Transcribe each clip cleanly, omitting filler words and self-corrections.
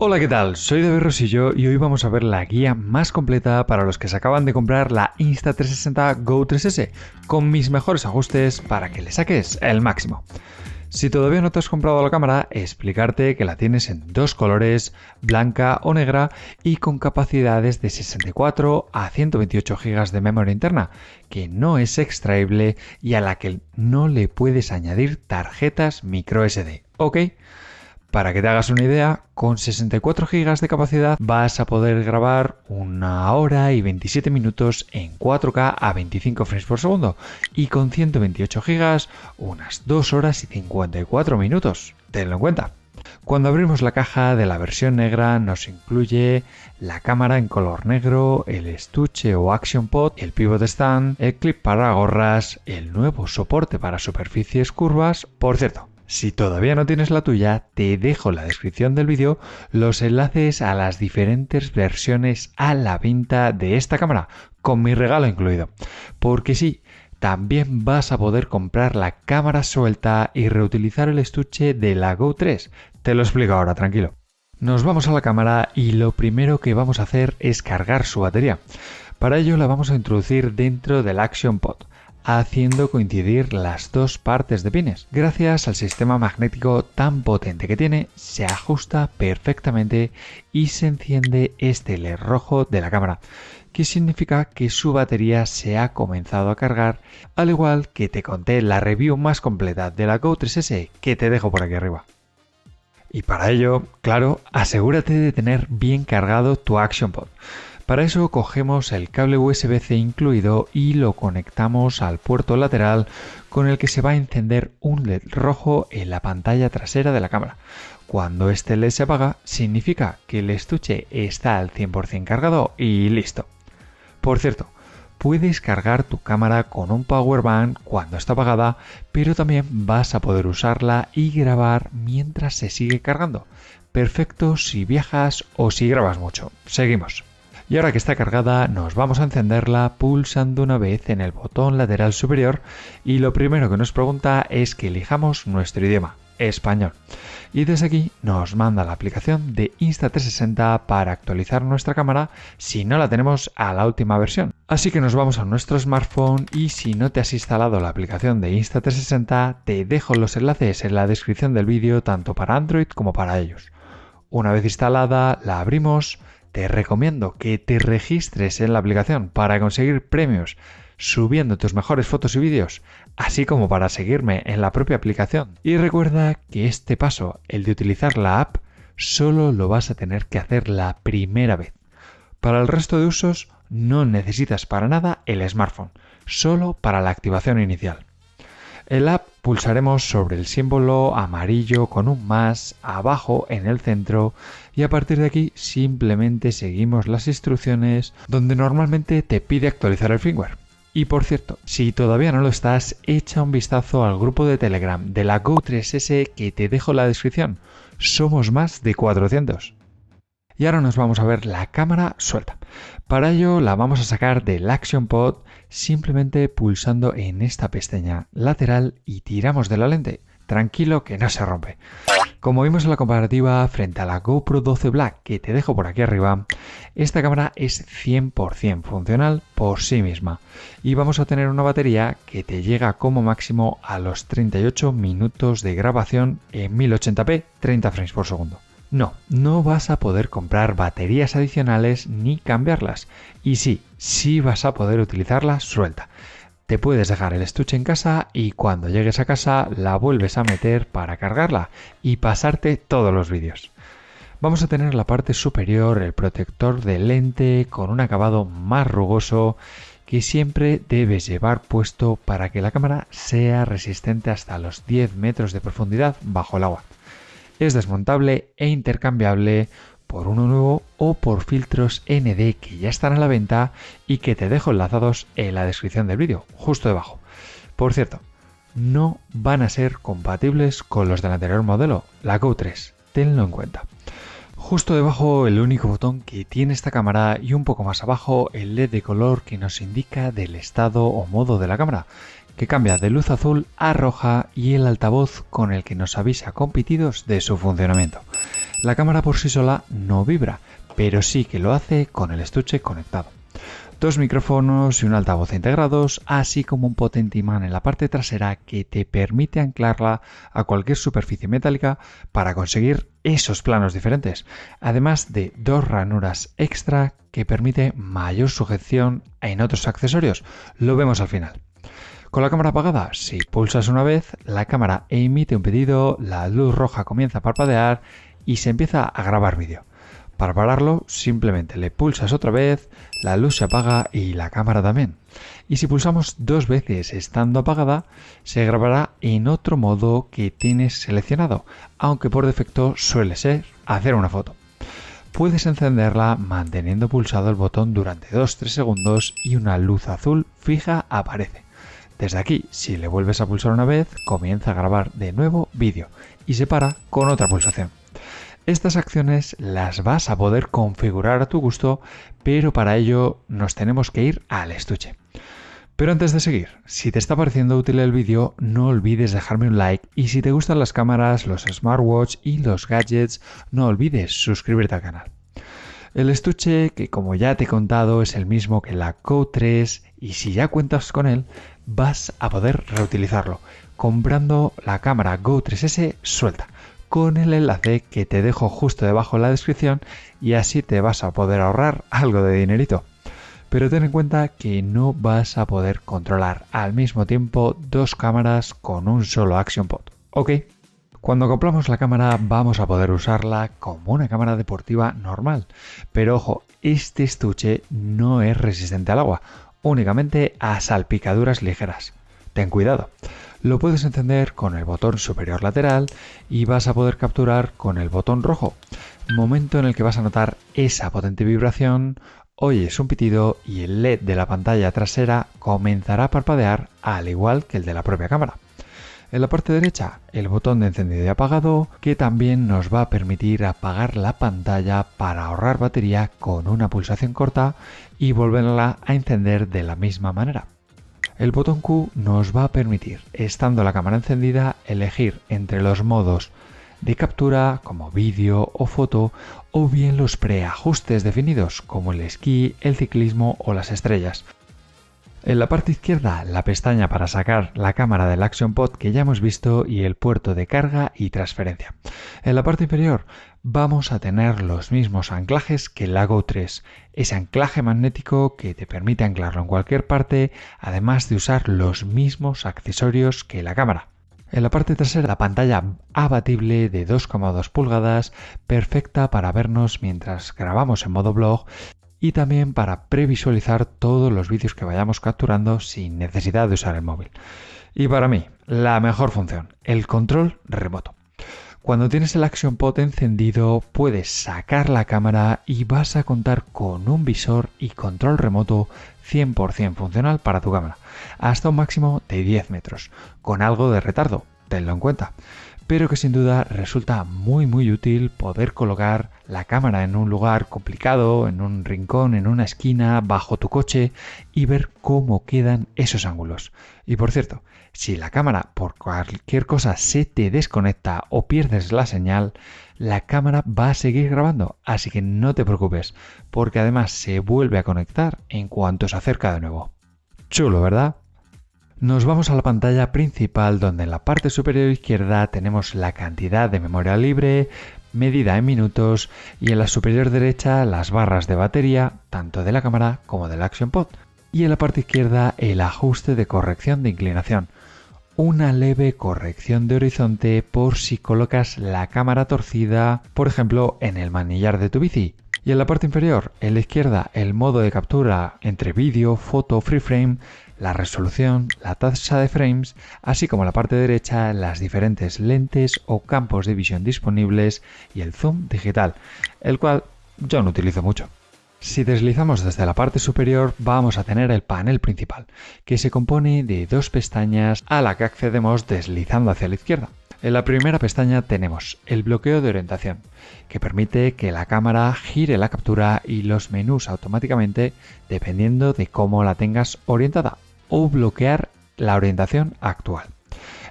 Hola, ¿qué tal? Soy David Rosillo y hoy vamos a ver la guía más completa para los que se acaban de comprar la Insta360 Go 3S con mis mejores ajustes para que le saques el máximo. Si todavía no te has comprado la cámara, explicarte que la tienes en dos colores, blanca o negra, y con capacidades de 64 a 128 GB de memoria interna, que no es extraíble y a la que no le puedes añadir tarjetas microSD, ¿ok? Para que te hagas una idea, con 64 GB de capacidad vas a poder grabar 1 hora y 27 minutos en 4K a 25 frames por segundo y con 128 GB unas 2 horas y 54 minutos. Tenlo en cuenta. Cuando abrimos la caja de la versión negra nos incluye la cámara en color negro, el estuche o Action Pod, el pivot stand, el clip para gorras, el nuevo soporte para superficies curvas. Por cierto, si todavía no tienes la tuya, te dejo en la descripción del vídeo los enlaces a las diferentes versiones a la venta de esta cámara, con mi regalo incluido. Porque sí, también vas a poder comprar la cámara suelta y reutilizar el estuche de la Go 3. Te lo explico ahora, tranquilo. Nos vamos a la cámara y lo primero que vamos a hacer es cargar su batería. Para ello la vamos a introducir dentro del Action Pod, haciendo coincidir las dos partes de pines. Gracias al sistema magnético tan potente que tiene, se ajusta perfectamente y se enciende este LED rojo de la cámara, que significa que su batería se ha comenzado a cargar, al igual que te conté la review más completa de la Go 3S que te dejo por aquí arriba. Y para ello, claro, asegúrate de tener bien cargado tu Action Pod. Para eso cogemos el cable USB-C incluido y lo conectamos al puerto lateral con el que se va a encender un LED rojo en la pantalla trasera de la cámara. Cuando este LED se apaga, significa que el estuche está al 100% cargado y listo. Por cierto, puedes cargar tu cámara con un power bank cuando está apagada, pero también vas a poder usarla y grabar mientras se sigue cargando. Perfecto si viajas o si grabas mucho. Seguimos. Y ahora que está cargada, nos vamos a encenderla pulsando una vez en el botón lateral superior y lo primero que nos pregunta es que elijamos nuestro idioma, español. Y desde aquí nos manda la aplicación de Insta360 para actualizar nuestra cámara si no la tenemos a la última versión. Así que nos vamos a nuestro smartphone y si no te has instalado la aplicación de Insta360, te dejo los enlaces en la descripción del vídeo tanto para Android como para ellos. Una vez instalada, la abrimos. Te recomiendo que te registres en la aplicación para conseguir premios subiendo tus mejores fotos y vídeos, así como para seguirme en la propia aplicación. Y recuerda que este paso, el de utilizar la app, solo lo vas a tener que hacer la primera vez. Para el resto de usos no necesitas para nada el smartphone, solo para la activación inicial. En la app pulsaremos sobre el símbolo amarillo con un más abajo en el centro y a partir de aquí simplemente seguimos las instrucciones donde normalmente te pide actualizar el firmware. Y por cierto, si todavía no lo estás, echa un vistazo al grupo de Telegram de la Go 3S que te dejo en la descripción. Somos más de 400. Y ahora nos vamos a ver la cámara suelta. Para ello la vamos a sacar del Action Pod simplemente pulsando en esta pestaña lateral y tiramos de la lente. Tranquilo que no se rompe. Como vimos en la comparativa frente a la GoPro 12 Black que te dejo por aquí arriba, esta cámara es 100% funcional por sí misma y vamos a tener una batería que te llega como máximo a los 38 minutos de grabación en 1080p 30 frames por segundo. No vas a poder comprar baterías adicionales ni cambiarlas. Y sí vas a poder utilizarla suelta. Te puedes dejar el estuche en casa y cuando llegues a casa la vuelves a meter para cargarla y pasarte todos los vídeos. Vamos a tener en la parte superior el protector de lente con un acabado más rugoso que siempre debes llevar puesto para que la cámara sea resistente hasta los 10 metros de profundidad bajo el agua. Es desmontable e intercambiable por uno nuevo o por filtros ND que ya están a la venta y que te dejo enlazados en la descripción del vídeo, justo debajo. Por cierto, no van a ser compatibles con los del anterior modelo, la Go 3, tenlo en cuenta. Justo debajo el único botón que tiene esta cámara y un poco más abajo el LED de color que nos indica del estado o modo de la cámara, que cambia de luz azul a roja y el altavoz con el que nos avisa con pitidos de su funcionamiento. La cámara por sí sola no vibra, pero sí que lo hace con el estuche conectado. 2 micrófonos y un altavoz integrados, así como un potente imán en la parte trasera que te permite anclarla a cualquier superficie metálica para conseguir esos planos diferentes, además de 2 ranuras extra que permite mayor sujeción en otros accesorios. Lo vemos al final. Con la cámara apagada, si pulsas una vez, la cámara emite un pedido, la luz roja comienza a parpadear y se empieza a grabar vídeo. Para pararlo, simplemente le pulsas otra vez, la luz se apaga y la cámara también. Y si pulsamos 2 veces estando apagada, se grabará en otro modo que tienes seleccionado, aunque por defecto suele ser hacer una foto. Puedes encenderla manteniendo pulsado el botón durante 2-3 segundos y una luz azul fija aparece. Desde aquí, si le vuelves a pulsar una vez, comienza a grabar de nuevo vídeo y se para con otra pulsación. Estas acciones las vas a poder configurar a tu gusto, pero para ello nos tenemos que ir al estuche. Pero antes de seguir, si te está pareciendo útil el vídeo, no olvides dejarme un like y si te gustan las cámaras, los smartwatch y los gadgets, no olvides suscribirte al canal. El estuche, que como ya te he contado, es el mismo que la Go 3 y si ya cuentas con él, vas a poder reutilizarlo comprando la cámara Go 3S suelta, con el enlace que te dejo justo debajo en la descripción y así te vas a poder ahorrar algo de dinerito. Pero ten en cuenta que no vas a poder controlar al mismo tiempo 2 cámaras con un solo Action Pod, ¿ok? Cuando compramos la cámara vamos a poder usarla como una cámara deportiva normal, pero ojo, este estuche no es resistente al agua, únicamente a salpicaduras ligeras. Ten cuidado. Lo puedes encender con el botón superior lateral y vas a poder capturar con el botón rojo, momento en el que vas a notar esa potente vibración, oyes un pitido y el LED de la pantalla trasera comenzará a parpadear al igual que el de la propia cámara. En la parte derecha, el botón de encendido y apagado, que también nos va a permitir apagar la pantalla para ahorrar batería con una pulsación corta y volverla a encender de la misma manera. El botón Q nos va a permitir, estando la cámara encendida, elegir entre los modos de captura como vídeo o foto o bien los preajustes definidos como el esquí, el ciclismo o las estrellas. En la parte izquierda, la pestaña para sacar la cámara del Action Pod que ya hemos visto y el puerto de carga y transferencia. En la parte inferior vamos a tener los mismos anclajes que la Go 3, ese anclaje magnético que te permite anclarlo en cualquier parte, además de usar los mismos accesorios que la cámara. En la parte trasera, la pantalla abatible de 2,2 pulgadas, perfecta para vernos mientras grabamos en modo vlog y también para previsualizar todos los vídeos que vayamos capturando sin necesidad de usar el móvil. Y para mí, la mejor función, el control remoto. Cuando tienes el Action Pod encendido, puedes sacar la cámara y vas a contar con un visor y control remoto 100% funcional para tu cámara, hasta un máximo de 10 metros, con algo de retardo, tenlo en cuenta. Pero que sin duda resulta muy útil poder colocar la cámara en un lugar complicado, en un rincón, en una esquina, bajo tu coche y ver cómo quedan esos ángulos. Y por cierto, si la cámara por cualquier cosa se te desconecta o pierdes la señal, la cámara va a seguir grabando, así que no te preocupes, porque además se vuelve a conectar en cuanto se acerca de nuevo. Chulo, ¿verdad? Nos vamos a la pantalla principal donde en la parte superior izquierda tenemos la cantidad de memoria libre, medida en minutos y en la superior derecha las barras de batería tanto de la cámara como del Action Pod y en la parte izquierda el ajuste de corrección de inclinación, una leve corrección de horizonte por si colocas la cámara torcida, por ejemplo en el manillar de tu bici. Y en la parte inferior, en la izquierda, el modo de captura entre vídeo, foto, free frame, la resolución, la tasa de frames, así como en la parte derecha, las diferentes lentes o campos de visión disponibles y el zoom digital, el cual yo no utilizo mucho. Si deslizamos desde la parte superior, vamos a tener el panel principal, que se compone de 2 pestañas a la que accedemos deslizando hacia la izquierda. En la primera pestaña tenemos el bloqueo de orientación, que permite que la cámara gire la captura y los menús automáticamente dependiendo de cómo la tengas orientada, o bloquear la orientación actual.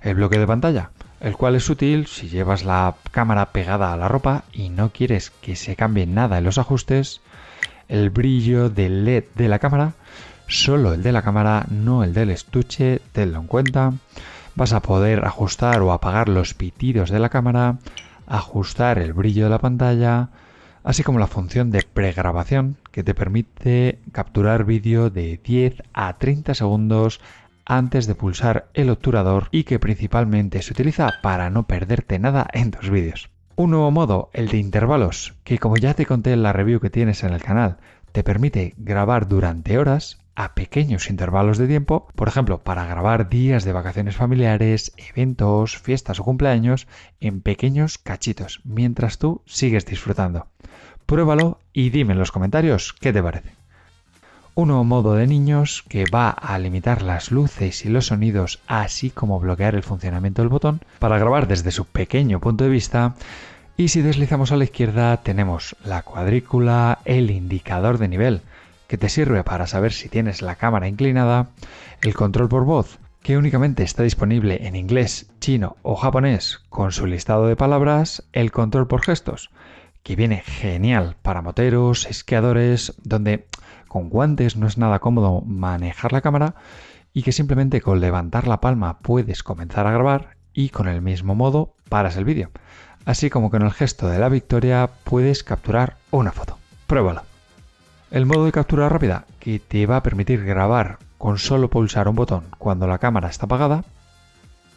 El bloqueo de pantalla, el cual es útil si llevas la cámara pegada a la ropa y no quieres que se cambie nada en los ajustes. El brillo del LED de la cámara, solo el de la cámara, no el del estuche, tenlo en cuenta. Vas a poder ajustar o apagar los pitidos de la cámara, ajustar el brillo de la pantalla, así como la función de pregrabación que te permite capturar vídeo de 10 a 30 segundos antes de pulsar el obturador y que principalmente se utiliza para no perderte nada en tus vídeos. Un nuevo modo, el de intervalos, que como ya te conté en la review que tienes en el canal, te permite grabar durante horas a pequeños intervalos de tiempo, por ejemplo, para grabar días de vacaciones familiares, eventos, fiestas o cumpleaños en pequeños cachitos, mientras tú sigues disfrutando. Pruébalo y dime en los comentarios qué te parece. Un nuevo modo de niños que va a limitar las luces y los sonidos, así como bloquear el funcionamiento del botón para grabar desde su pequeño punto de vista. Y si deslizamos a la izquierda tenemos la cuadrícula, el indicador de nivel, que te sirve para saber si tienes la cámara inclinada, el control por voz, que únicamente está disponible en inglés, chino o japonés con su listado de palabras, el control por gestos, que viene genial para moteros, esquiadores, donde con guantes no es nada cómodo manejar la cámara y que simplemente con levantar la palma puedes comenzar a grabar y con el mismo modo paras el vídeo. Así como con el gesto de la victoria puedes capturar una foto. Pruébalo. El modo de captura rápida, que te va a permitir grabar con solo pulsar un botón cuando la cámara está apagada.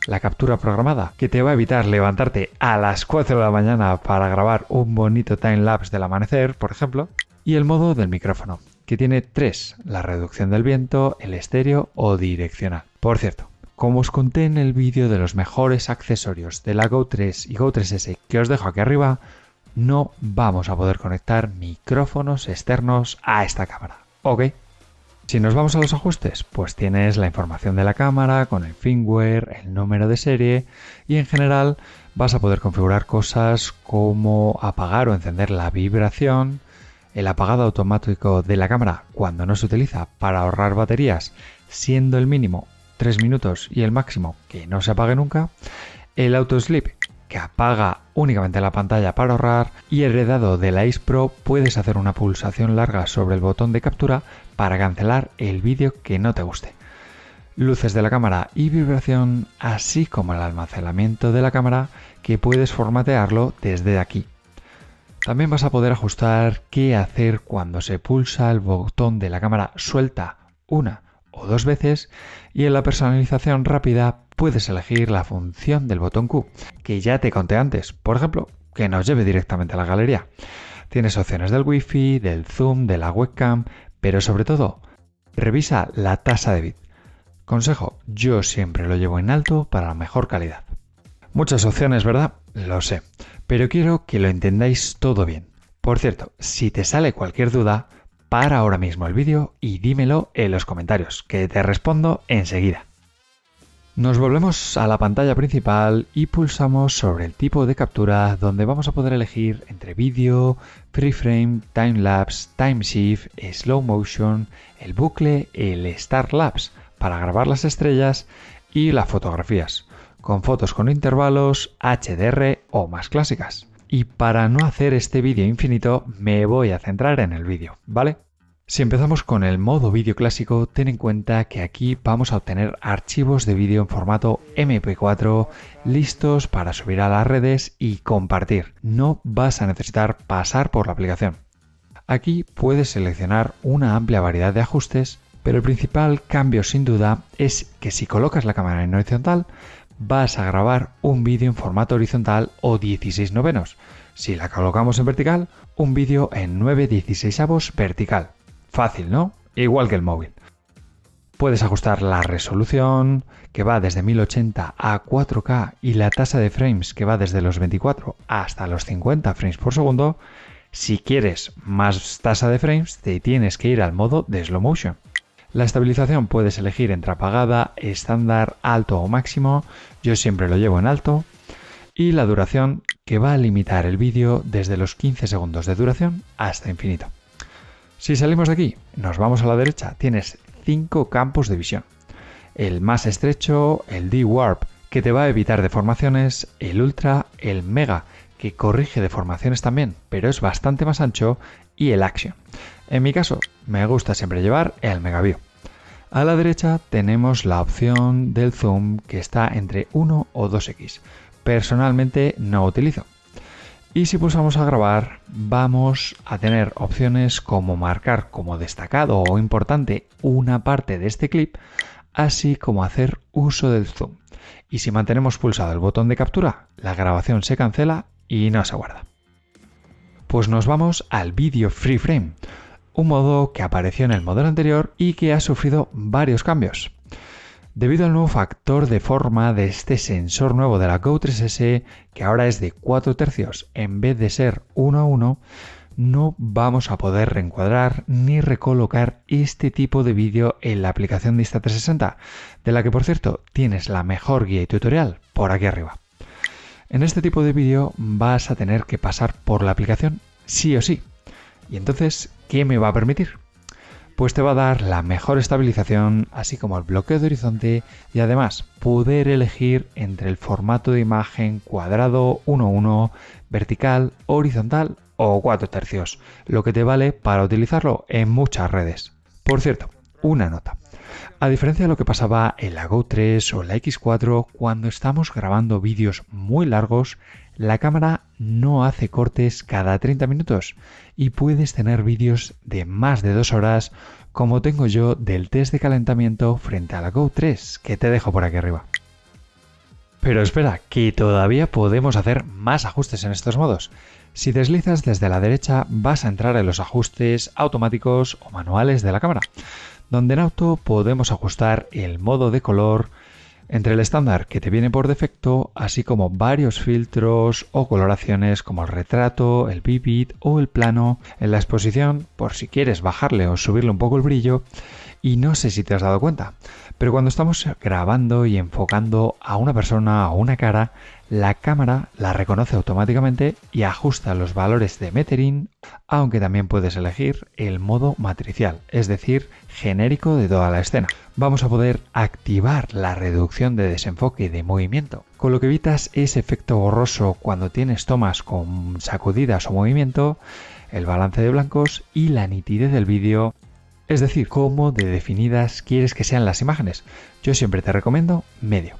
La captura programada, que te va a evitar levantarte a las 4 de la mañana para grabar un bonito timelapse del amanecer, por ejemplo. Y el modo del micrófono, que tiene 3, la reducción del viento, el estéreo o direccional. Por cierto, como os conté en el vídeo de los mejores accesorios de la Go 3 y Go 3S que os dejo aquí arriba, no vamos a poder conectar micrófonos externos a esta cámara, ¿ok? Si nos vamos a los ajustes, pues tienes la información de la cámara con el firmware, el número de serie y en general vas a poder configurar cosas como apagar o encender la vibración, el apagado automático de la cámara cuando no se utiliza para ahorrar baterías, siendo el mínimo 3 minutos y el máximo que no se apague nunca, el auto sleep que apaga únicamente la pantalla para ahorrar y heredado de la Ace Pro puedes hacer una pulsación larga sobre el botón de captura para cancelar el vídeo que no te guste. Luces de la cámara y vibración, así como el almacenamiento de la cámara que puedes formatearlo desde aquí. También vas a poder ajustar qué hacer cuando se pulsa el botón de la cámara suelta una o 2 veces y en la personalización rápida puedes elegir la función del botón Q, que ya te conté antes, por ejemplo, que nos lleve directamente a la galería. Tienes opciones del Wi-Fi, del zoom, de la webcam, pero sobre todo, revisa la tasa de bit. Consejo, yo siempre lo llevo en alto para la mejor calidad. Muchas opciones, ¿verdad? Lo sé, pero quiero que lo entendáis todo bien. Por cierto, si te sale cualquier duda, para ahora mismo el vídeo y dímelo en los comentarios, que te respondo enseguida. Nos volvemos a la pantalla principal y pulsamos sobre el tipo de captura donde vamos a poder elegir entre vídeo, free frame, timelapse, time shift, slow motion, el bucle, el star lapse para grabar las estrellas y las fotografías, con fotos con intervalos, HDR o más clásicas. Y para no hacer este vídeo infinito me voy a centrar en el vídeo, ¿vale? Si empezamos con el modo vídeo clásico, ten en cuenta que aquí vamos a obtener archivos de vídeo en formato MP4 listos para subir a las redes y compartir. No vas a necesitar pasar por la aplicación. Aquí puedes seleccionar una amplia variedad de ajustes, pero el principal cambio sin duda es que si colocas la cámara en horizontal, vas a grabar un vídeo en formato horizontal o 16:9. Si la colocamos en vertical, un vídeo en 9/16 vertical. Fácil, ¿no? Igual que el móvil. Puedes ajustar la resolución, que va desde 1080 a 4K, y la tasa de frames, que va desde los 24 hasta los 50 frames por segundo. Si quieres más tasa de frames, te tienes que ir al modo de slow motion. La estabilización puedes elegir entre apagada, estándar, alto o máximo. Yo siempre lo llevo en alto. Y la duración, que va a limitar el vídeo desde los 15 segundos de duración hasta infinito. Si salimos de aquí, nos vamos a la derecha, tienes 5 campos de visión. El más estrecho, el D-Warp, que te va a evitar deformaciones, el Ultra, el Mega, que corrige deformaciones también, pero es bastante más ancho, y el Action. En mi caso, me gusta siempre llevar el Megaview. A la derecha tenemos la opción del zoom que está entre 1 o 2x. Personalmente no utilizo. Y si pulsamos a grabar, vamos a tener opciones como marcar como destacado o importante una parte de este clip, así como hacer uso del zoom. Y si mantenemos pulsado el botón de captura, la grabación se cancela y no se guarda. Pues nos vamos al vídeo Free Frame, un modo que apareció en el modelo anterior y que ha sufrido varios cambios. Debido al nuevo factor de forma de este sensor nuevo de la Go 3S, que ahora es de 4/3 en vez de ser 1:1, no vamos a poder reencuadrar ni recolocar este tipo de vídeo en la aplicación de Insta360, de la que por cierto tienes la mejor guía y tutorial por aquí arriba. En este tipo de vídeo vas a tener que pasar por la aplicación sí o sí. Y entonces, ¿qué me va a permitir? Pues te va a dar la mejor estabilización, así como el bloqueo de horizonte y además poder elegir entre el formato de imagen cuadrado, 1:1, vertical, horizontal o 4/3, lo que te vale para utilizarlo en muchas redes. Por cierto, una nota. A diferencia de lo que pasaba en la Go 3 o la X4, cuando estamos grabando vídeos muy largos, la cámara no hace cortes cada 30 minutos y puedes tener vídeos de más de 2 horas, como tengo yo del test de calentamiento frente a la Go 3, que te dejo por aquí arriba. Pero espera, que todavía podemos hacer más ajustes en estos modos. Si deslizas desde la derecha, vas a entrar en los ajustes automáticos o manuales de la cámara, donde en auto podemos ajustar el modo de color entre el estándar que te viene por defecto, así como varios filtros o coloraciones como el retrato, el vivid o el plano, en la exposición por si quieres bajarle o subirle un poco el brillo. Y no sé si te has dado cuenta, pero cuando estamos grabando y enfocando a una persona o una cara, la cámara la reconoce automáticamente y ajusta los valores de metering, aunque también puedes elegir el modo matricial, es decir, genérico de toda la escena. Vamos a poder activar la reducción de desenfoque de movimiento, con lo que evitas ese efecto borroso cuando tienes tomas con sacudidas o movimiento, el balance de blancos y la nitidez del vídeo. Es decir, cómo de definidas quieres que sean las imágenes. Yo siempre te recomiendo medio.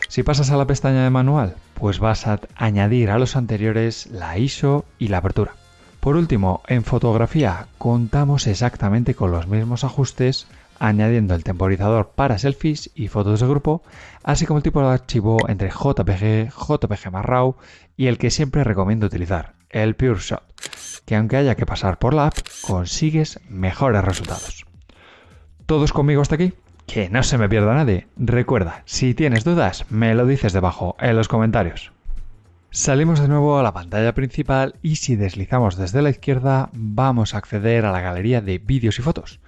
Si pasas a la pestaña de manual, pues vas a añadir a los anteriores la ISO y la apertura. Por último, en fotografía contamos exactamente con los mismos ajustes, añadiendo el temporizador para selfies y fotos de grupo, así como el tipo de archivo entre JPG, JPG más RAW y el que siempre recomiendo utilizar, el PureShot, que aunque haya que pasar por la app, consigues mejores resultados. ¿Todos conmigo hasta aquí? Que no se me pierda nadie. Recuerda, si tienes dudas, me lo dices debajo en los comentarios. Salimos de nuevo a la pantalla principal y si deslizamos desde la izquierda, vamos a acceder a la galería de vídeos y fotos.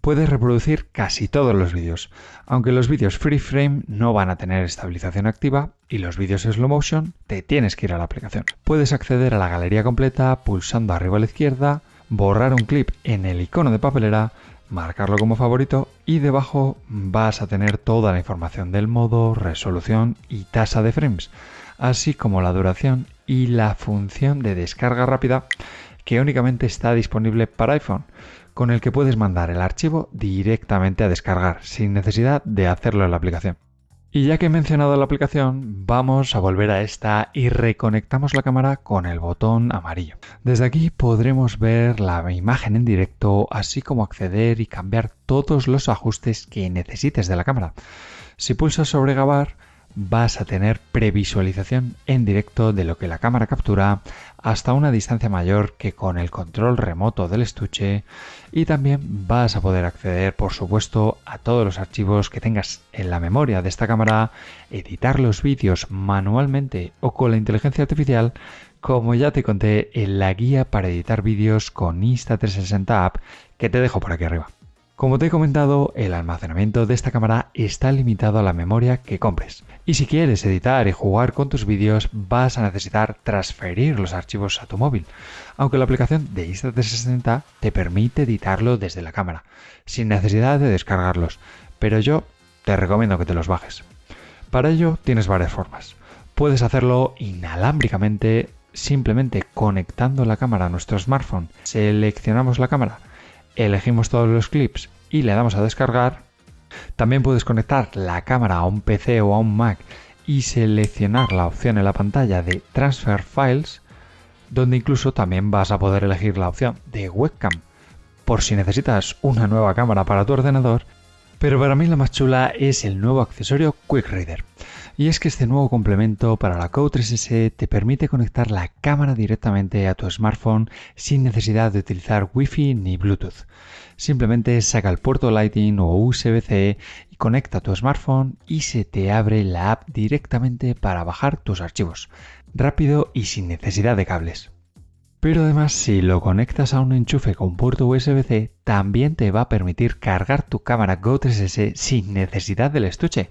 Puedes reproducir casi todos los vídeos, aunque los vídeos Free Frame no van a tener estabilización activa y los vídeos Slow Motion te tienes que ir a la aplicación. Puedes acceder a la galería completa pulsando arriba a la izquierda, borrar un clip en el icono de papelera, marcarlo como favorito y debajo vas a tener toda la información del modo, resolución y tasa de frames, así como la duración y la función de descarga rápida que únicamente está disponible para iPhone, con el que puedes mandar el archivo directamente a descargar, sin necesidad de hacerlo en la aplicación. Y ya que he mencionado la aplicación, vamos a volver a esta y reconectamos la cámara con el botón amarillo. Desde aquí podremos ver la imagen en directo, así como acceder y cambiar todos los ajustes que necesites de la cámara. Si pulsas sobre grabar, vas a tener previsualización en directo de lo que la cámara captura hasta una distancia mayor que con el control remoto del estuche y también vas a poder acceder, por supuesto, a todos los archivos que tengas en la memoria de esta cámara, editar los vídeos manualmente o con la inteligencia artificial, como ya te conté en la guía para editar vídeos con Insta360 App que te dejo por aquí arriba. Como te he comentado, el almacenamiento de esta cámara está limitado a la memoria que compres. Y si quieres editar y jugar con tus vídeos, vas a necesitar transferir los archivos a tu móvil, aunque la aplicación de Insta360 te permite editarlo desde la cámara, sin necesidad de descargarlos, pero yo te recomiendo que te los bajes. Para ello tienes varias formas. Puedes hacerlo inalámbricamente, simplemente conectando la cámara a nuestro smartphone. Seleccionamos la cámara, elegimos todos los clips y le damos a descargar. También puedes conectar la cámara a un PC o a un Mac y seleccionar la opción en la pantalla de Transfer Files, donde incluso también vas a poder elegir la opción de webcam, por si necesitas una nueva cámara para tu ordenador. Pero para mí la más chula es el nuevo accesorio Quick Reader. Y es que este nuevo complemento para la Go 3S te permite conectar la cámara directamente a tu smartphone sin necesidad de utilizar Wi-Fi ni Bluetooth. Simplemente saca el puerto Lightning o USB-C y conecta tu smartphone y se te abre la app directamente para bajar tus archivos, rápido y sin necesidad de cables. Pero además, si lo conectas a un enchufe con puerto USB-C, también te va a permitir cargar tu cámara Go 3S sin necesidad del estuche.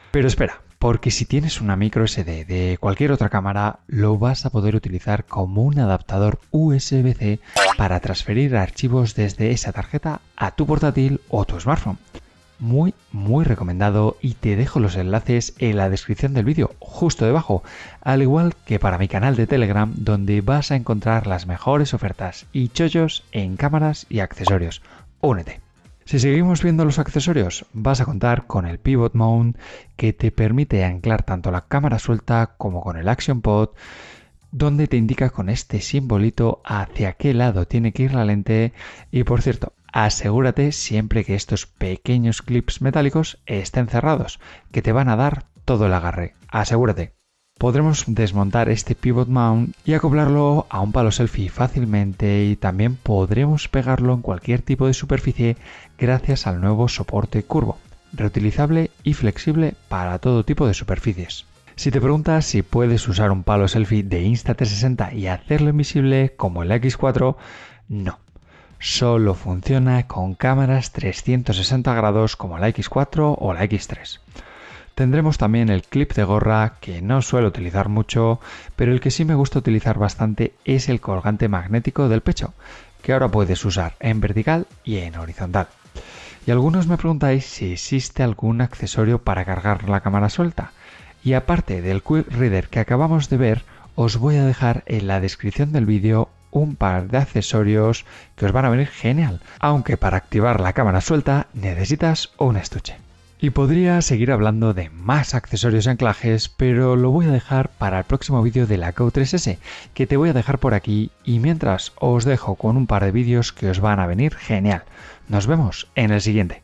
Pero espera, porque si tienes una micro SD de cualquier otra cámara, lo vas a poder utilizar como un adaptador USB-C para transferir archivos desde esa tarjeta a tu portátil o tu smartphone. Muy recomendado, y te dejo los enlaces en la descripción del vídeo, justo debajo, al igual que para mi canal de Telegram, donde vas a encontrar las mejores ofertas y chollos en cámaras y accesorios. Únete. Si seguimos viendo los accesorios, vas a contar con el Pivot Mount, que te permite anclar tanto la cámara suelta como con el Action Pod, donde te indica con este simbolito hacia qué lado tiene que ir la lente. Y por cierto, asegúrate siempre que estos pequeños clips metálicos estén cerrados, que te van a dar todo el agarre. Asegúrate. Podremos desmontar este Pivot Mount y acoplarlo a un palo selfie fácilmente, y también podremos pegarlo en cualquier tipo de superficie gracias al nuevo soporte curvo, reutilizable y flexible para todo tipo de superficies. Si te preguntas si puedes usar un palo selfie de Insta360 y hacerlo invisible como el X4, no. Solo funciona con cámaras 360 grados como la X4 o la X3. Tendremos también el clip de gorra, que no suelo utilizar mucho, pero el que sí me gusta utilizar bastante es el colgante magnético del pecho, que ahora puedes usar en vertical y en horizontal. Y algunos me preguntáis si existe algún accesorio para cargar la cámara suelta. Y aparte del Quick Reader que acabamos de ver, os voy a dejar en la descripción del vídeo un par de accesorios que os van a venir genial, aunque para activar la cámara suelta necesitas un estuche. Y podría seguir hablando de más accesorios y anclajes, pero lo voy a dejar para el próximo vídeo de la Go 3S, que te voy a dejar por aquí, y mientras os dejo con un par de vídeos que os van a venir genial. Nos vemos en el siguiente.